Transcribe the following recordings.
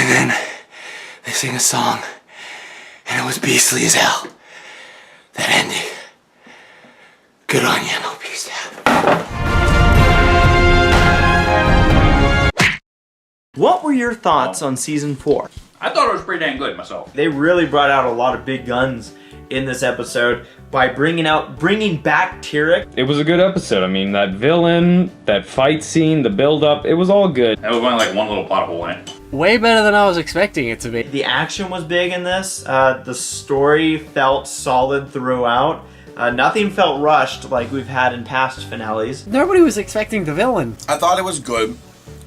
And then they sing a song, and it was beastly as hell. That ending. Good on you, no peace out. What were your thoughts on season 4? I thought it was pretty dang good myself. They really brought out a lot of big guns in this episode by bringing back Tyrek. It was a good episode. I mean, that villain, that fight scene, the build-up, it was all good. There was only like one little plot hole in it. Way better than I was expecting it to be. The action was big in this. The story felt solid throughout. Nothing felt rushed like we've had in past finales. Nobody was expecting the villain. I thought it was good.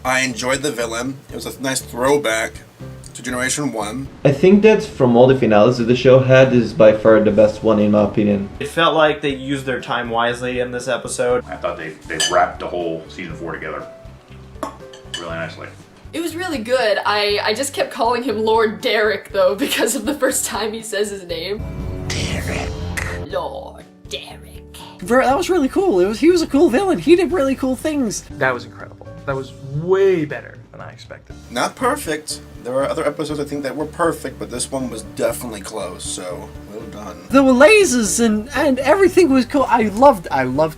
I enjoyed the villain. It was a nice throwback to Generation 1. I think that from all the finales that the show had, is by far the best one in my opinion. It felt like they used their time wisely in this episode. I thought they wrapped the whole season 4 together really nicely. It was really good. I just kept calling him Lord Derek, though, because of the first time he says his name. Derek. Lord Derek. That was really cool. He was a cool villain. He did really cool things. That was incredible. That was way better than I expected. Not perfect. There are other episodes I think that were perfect, but this one was definitely close, so well done. There were lasers and everything was cool. I loved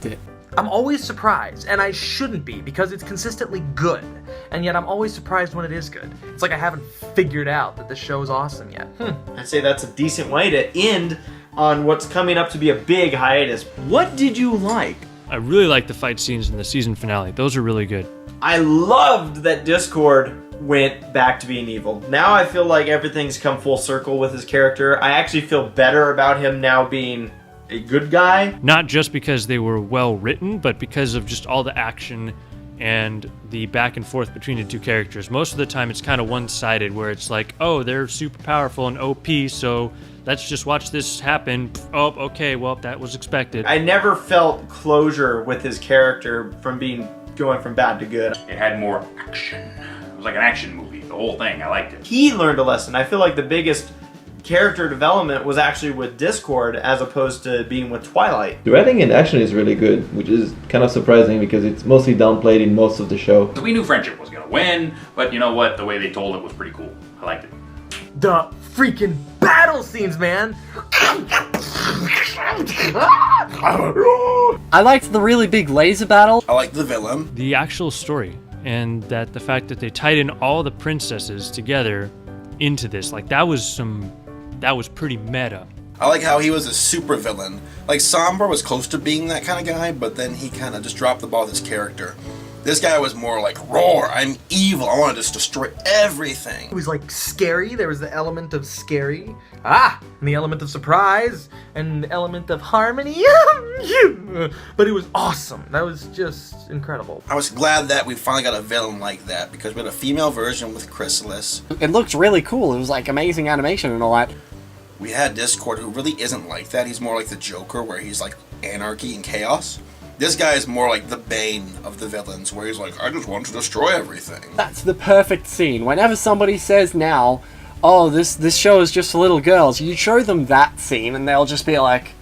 it. I'm always surprised, and I shouldn't be, because it's consistently good. And yet I'm always surprised when it is good. It's like I haven't figured out that this show is awesome yet. I'd say that's a decent way to end on what's coming up to be a big hiatus. What did you like? I really liked the fight scenes in the season finale. Those are really good. I loved that Discord went back to being evil. Now I feel like everything's come full circle with his character. I actually feel better about him now being a good guy. Not just because they were well written, but because of just all the action and the back and forth between the two characters. Most of the time it's kind of one-sided, where it's like, oh, they're super powerful and OP, so let's just watch this happen. Oh, okay, well, that was expected. I never felt closure with his character from going from bad to good. It had more action. It was like an action movie, the whole thing. I liked it. He learned a lesson. I feel like the biggest character development was actually with Discord as opposed to being with Twilight. The writing and action is really good, which is kind of surprising because it's mostly downplayed in most of the show. So we knew friendship was gonna win, but you know what? The way they told it was pretty cool. I liked it. The freaking battle scenes, man! I liked the really big laser battle. I liked the villain. The actual story, and that the fact that they tied in all the princesses together into this, like that was pretty meta. I like how he was a super villain. Like, Sombra was close to being that kind of guy, but then he kind of just dropped the ball with his character. This guy was more like, roar, I'm evil, I want to just destroy everything. It was like scary, there was the element of scary, and the element of surprise, and the element of harmony, but it was awesome. That was just incredible. I was glad that we finally got a villain like that, because we had a female version with Chrysalis. It looked really cool. It was like amazing animation and all that. We had Discord, who really isn't like that. He's more like the Joker, where he's like anarchy and chaos. This guy is more like the Bane of the villains, where he's like, I just want to destroy everything. That's the perfect scene. Whenever somebody says now, oh, this show is just for little girls, you show them that scene and they'll just be like,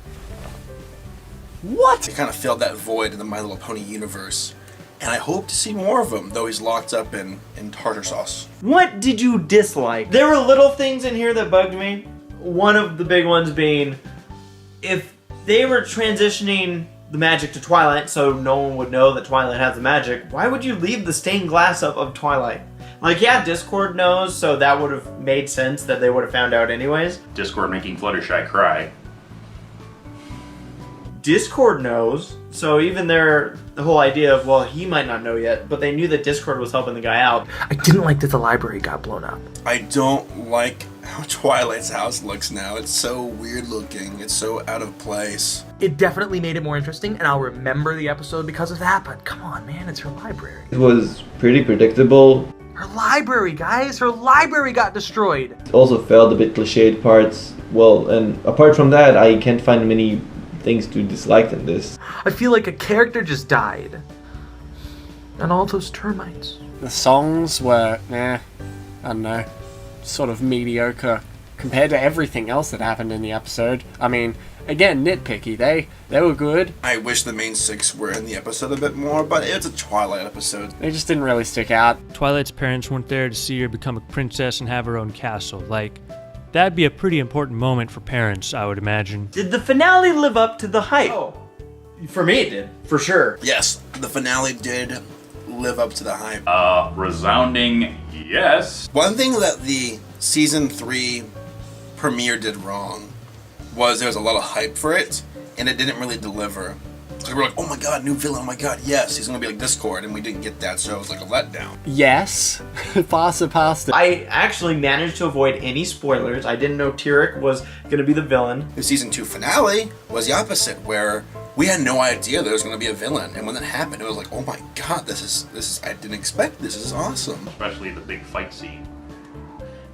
what? He kind of filled that void in the My Little Pony universe. And I hope to see more of him, though he's locked up in tartar sauce. What did you dislike? There were little things in here that bugged me. One of the big ones being, if they were transitioning the magic to Twilight so no one would know that Twilight has the magic, why would you leave the stained glass up of Twilight? Like, yeah, Discord knows, so that would have made sense that they would have found out anyways. Discord making Fluttershy cry. Discord knows, so even the whole idea of, well, he might not know yet, but they knew that Discord was helping the guy out. I didn't like that the library got blown up. I don't like how Twilight's house looks now. It's so weird looking. It's so out of place. It definitely made it more interesting, and I'll remember the episode because of that, but come on, man, it's her library. It was pretty predictable. Her library, guys! Her library got destroyed! It also felt a bit cliched parts. Well, and apart from that, I can't find many things to dislike in this. I feel like a character just died. And all those termites. The songs were, I don't know, sort of mediocre compared to everything else that happened in the episode. I mean, again, nitpicky. They were good. I wish the main 6 were in the episode a bit more, but it's a Twilight episode. They just didn't really stick out. Twilight's parents weren't there to see her become a princess and have her own castle. Like, that'd be a pretty important moment for parents, I would imagine. Did the finale live up to the hype? Oh, for me it did, for sure. Yes, the finale did live up to the hype. Resounding yes. One thing that the season 3 premiere did wrong was there was a lot of hype for it, and it didn't really deliver. So we were like, oh my god, new villain, oh my god, yes, he's gonna be like Discord, and we didn't get that, so it was like a letdown. Yes, far surpassed it. I actually managed to avoid any spoilers. I didn't know Tyrek was going to be the villain. The season 2 finale was the opposite, where we had no idea there was going to be a villain, and when that happened, it was like, oh my god, this is I didn't expect this is awesome. Especially the big fight scene.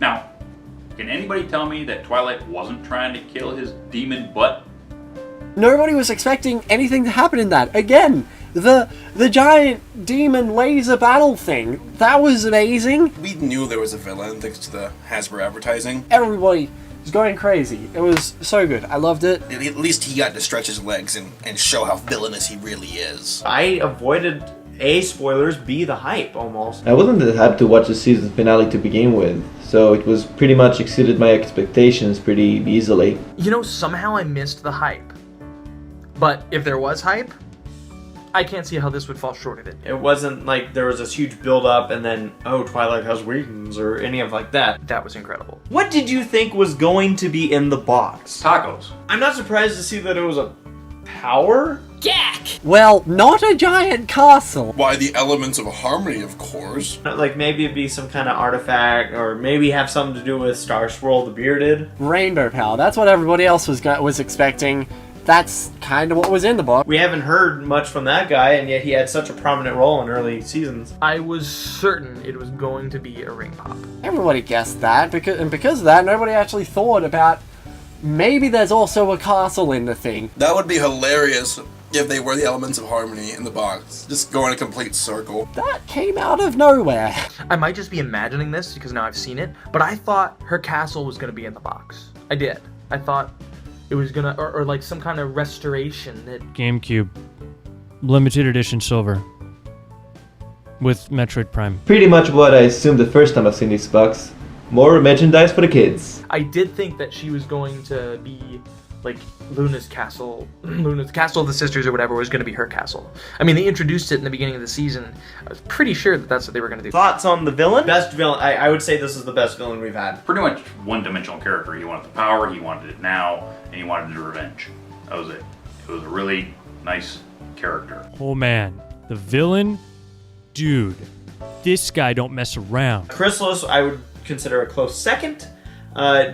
Now, can anybody tell me that Twilight wasn't trying to kill his demon butt? Nobody was expecting anything to happen in that. Again, the giant demon laser battle thing, that was amazing. We knew there was a villain thanks to the Hasbro advertising. Everybody was going crazy. It was so good. I loved it. At least he got to stretch his legs and show how villainous he really is. I avoided A, spoilers, B, the hype almost. I wasn't that hyped to watch the season finale to begin with, so it was pretty much exceeded my expectations pretty easily. You know, somehow I missed the hype. But if there was hype, I can't see how this would fall short of it. It wasn't like there was this huge build up and then, oh, Twilight has wings or any of like that. That was incredible. What did you think was going to be in the box? Tacos. I'm not surprised to see that it was a power. Gack! Well, not a giant castle. Why, the elements of harmony, of course. Like maybe it'd be some kind of artifact or maybe have something to do with Star Swirl the Bearded. Rainbow power. That's what everybody else was expecting. That's kind of what was in the book. We haven't heard much from that guy, and yet he had such a prominent role in early seasons. I was certain it was going to be a ring pop. Everybody guessed that, because of that, nobody actually thought about maybe there's also a castle in the thing. That would be hilarious if they were the elements of harmony in the box. Just go in a complete circle. That came out of nowhere. I might just be imagining this because now I've seen it, but I thought her castle was going to be in the box. I did. I thought it was gonna, or like some kind of restoration that... GameCube. Limited edition silver. With Metroid Prime. Pretty much what I assumed the first time I've seen this box. More merchandise for the kids. I did think that she was going to be like Luna's castle of the sisters or whatever was going to be her castle. I mean, they introduced it in the beginning of the season. I was pretty sure that that's what they were going to do. Thoughts on the villain? Best villain. I would say this is the best villain we've had. Pretty much one-dimensional character. He wanted the power, he wanted it now, and he wanted the revenge. That was it. It was a really nice character. Oh man, the villain? Dude, this guy don't mess around. Chrysalis, I would consider a close second.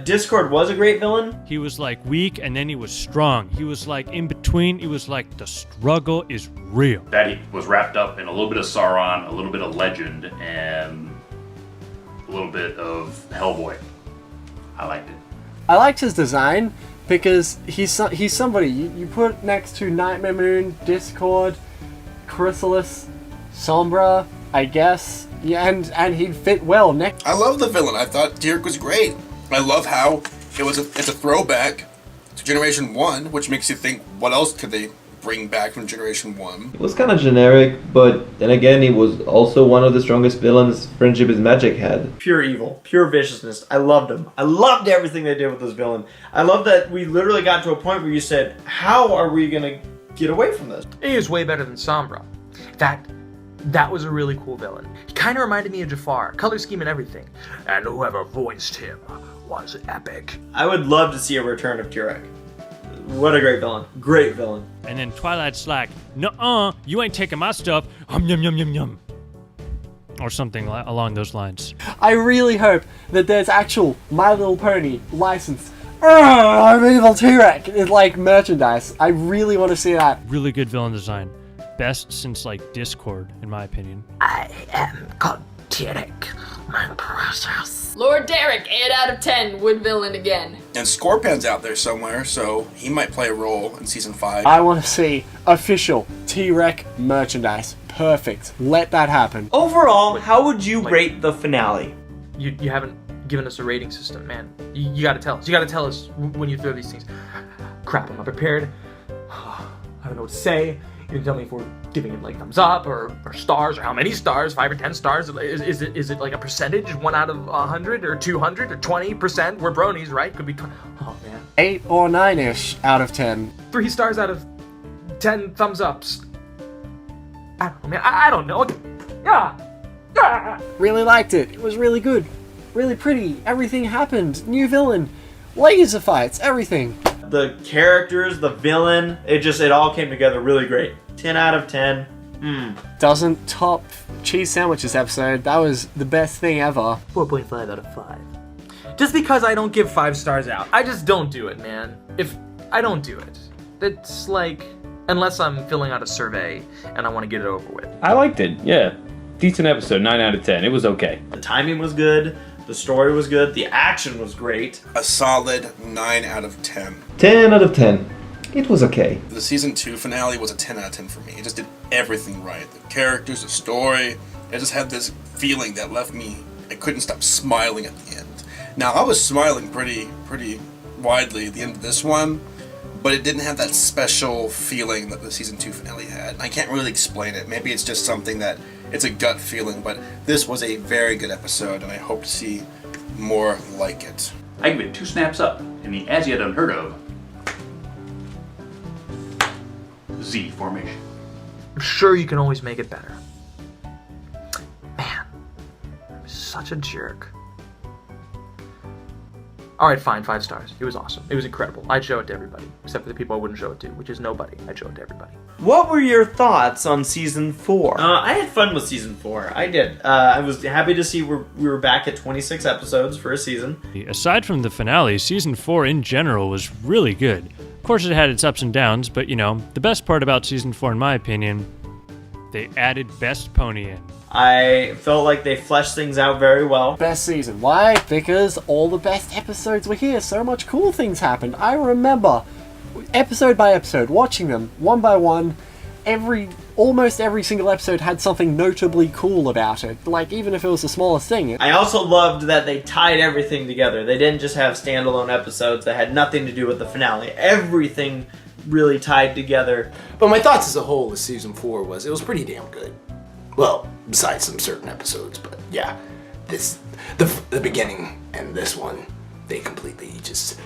Discord was a great villain. He was like weak and then he was strong. He was like in between. He was like the struggle is real. That he was wrapped up in a little bit of Sauron, a little bit of Legend, and a little bit of Hellboy. I liked it. I liked his design because he's somebody you put next to Nightmare Moon, Discord, Chrysalis, Sombra, I guess. Yeah, and he'd fit well next. I love the villain. I thought Tyrek was great. I love how it's a throwback to Generation 1, which makes you think, what else could they bring back from Generation 1? It was kind of generic, but then again, he was also one of the strongest villains Friendship is Magic had. Pure evil, pure viciousness. I loved him. I loved everything they did with this villain. I love that we literally got to a point where you said, how are we going to get away from this? He is way better than Sombra. That was a really cool villain. He kind of reminded me of Jafar, color scheme and everything. And whoever voiced him was epic. I would love to see a return of Tyrek. What a great villain. Great villain. And then Twilight's like, nuh-uh, you ain't taking my stuff. Yum, yum, yum, yum. Or something along those lines. I really hope that there's actual My Little Pony licensed I'm Evil Tyrek. It's like merchandise. I really want to see that. Really good villain design. Best since like Discord, in my opinion. I am called Tyrek, my precious. Lord Derek, 8 out of 10, would villain again. And Scorpion's out there somewhere, so he might play a role in Season 5. I want to see official Tyrek merchandise. Perfect. Let that happen. Overall, how would you rate the finale? You haven't given us a rating system, man. You gotta tell us. You gotta tell us when you throw these things. Crap, I'm not prepared. I don't know what to say. You can tell me if we're giving it like thumbs up or stars or how many stars, 5 or 10 stars. Is it like a percentage, 1 out of 100 or 200 or 20%? We're bronies, right? Could be. Oh man. 8 or 9-ish out of 10. 3 stars out of 10 thumbs ups. I don't know, man. I don't know. Really liked it. It was really good. Really pretty. Everything happened. New villain. Laser fights. Everything. The characters, the villain, it all came together really great. 10 out of 10. Doesn't top cheese sandwiches episode. That was the best thing ever. 4.5 out of 5. Just because I don't give 5 stars out. I just don't do it, man. If I don't do it, it's like, unless I'm filling out a survey and I want to get it over with. I liked it, yeah. Decent episode, 9 out of 10. It was okay. The timing was good. The story was good. The action was great. A solid 9 out of 10. 10 out of 10. It was okay. The season 2 finale was a 10 out of 10 for me. It just did everything right. The characters, the story. It just had this feeling that left me, I couldn't stop smiling at the end. Now, I was smiling pretty widely at the end of this one, but it didn't have that special feeling that the season 2 finale had. I can't really explain it. Maybe it's just something that, it's a gut feeling, but this was a very good episode, and I hope to see more like it. I give it 2 snaps up in the as yet unheard of Z formation. I'm sure you can always make it better. Man, I'm such a jerk. Alright, fine, 5 stars. It was awesome. It was incredible. I'd show it to everybody, except for the people I wouldn't show it to, which is nobody. I'd show it to everybody. What were your thoughts on season 4? I had fun with season 4. I did. I was happy to see we were back at 26 episodes for a season. Aside from the finale, season 4 in general was really good. Of course, it had its ups and downs, but the best part about season 4, in my opinion, they added Best Pony in. I felt like they fleshed things out very well. Best season. Why? Because all the best episodes were here. So much cool things happened. I remember, episode by episode, watching them one by one. Almost every single episode had something notably cool about it. Like, even if it was the smallest thing. I also loved that they tied everything together. They didn't just have standalone episodes that had nothing to do with the finale. Everything really tied together. But my thoughts as a whole with season 4 was it was pretty damn good. Well, besides some certain episodes, but yeah, the beginning and this one, they completely just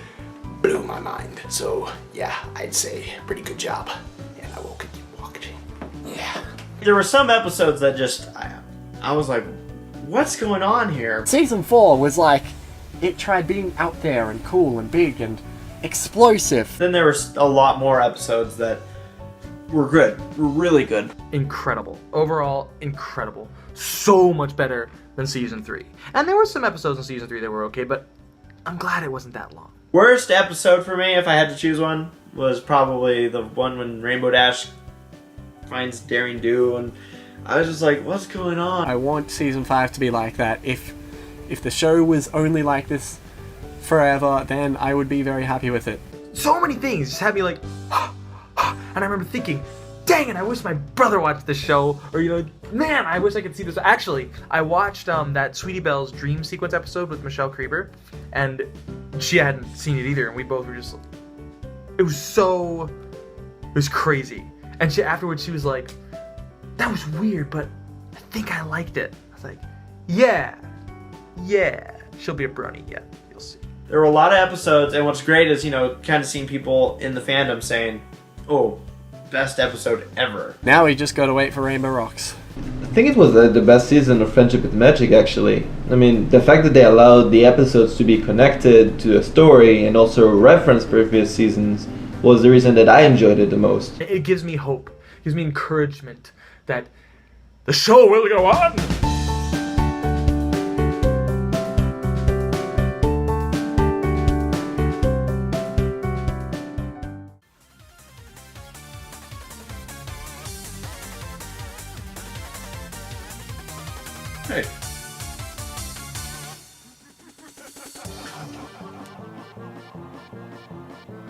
blew my mind. So yeah, I'd say pretty good job, and I will keep watching. Yeah. There were some episodes that just, I was like, what's going on here? Season 4 was like, it tried being out there and cool and big and explosive. Then there were a lot more episodes that were good, were really good. Incredible. Overall, incredible. So much better than season 3. And there were some episodes in season 3 that were okay, but I'm glad it wasn't that long. Worst episode for me, if I had to choose one, was probably the one when Rainbow Dash finds Daring Do, and I was just like, what's going on? I want season 5 to be like that. If the show was only like this forever, then I would be very happy with it. So many things just had me like, and I remember thinking, dang it, I wish my brother watched this show, or man, I wish I could see this. Actually, I watched that Sweetie Belle's dream sequence episode with Michelle Creeper, and she hadn't seen it either, and we both were just, it was crazy. And afterwards she was like, that was weird, but I think I liked it. I was like, yeah, she'll be a brony, yeah, you'll see. There were a lot of episodes, and what's great is, kind of seeing people in the fandom saying, oh, best episode ever. Now we just gotta wait for Rainbow Rocks. I think it was the best season of Friendship with Magic, actually. I mean, the fact that they allowed the episodes to be connected to a story and also reference previous seasons was the reason that I enjoyed it the most. It gives me hope, it gives me encouragement that the show will go on. Hey.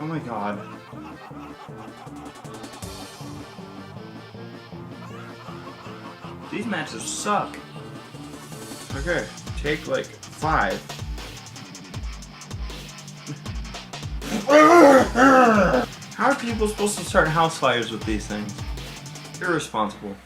Oh my god. These matches suck. Okay, take like 5. How are people supposed to start house fires with these things? Irresponsible.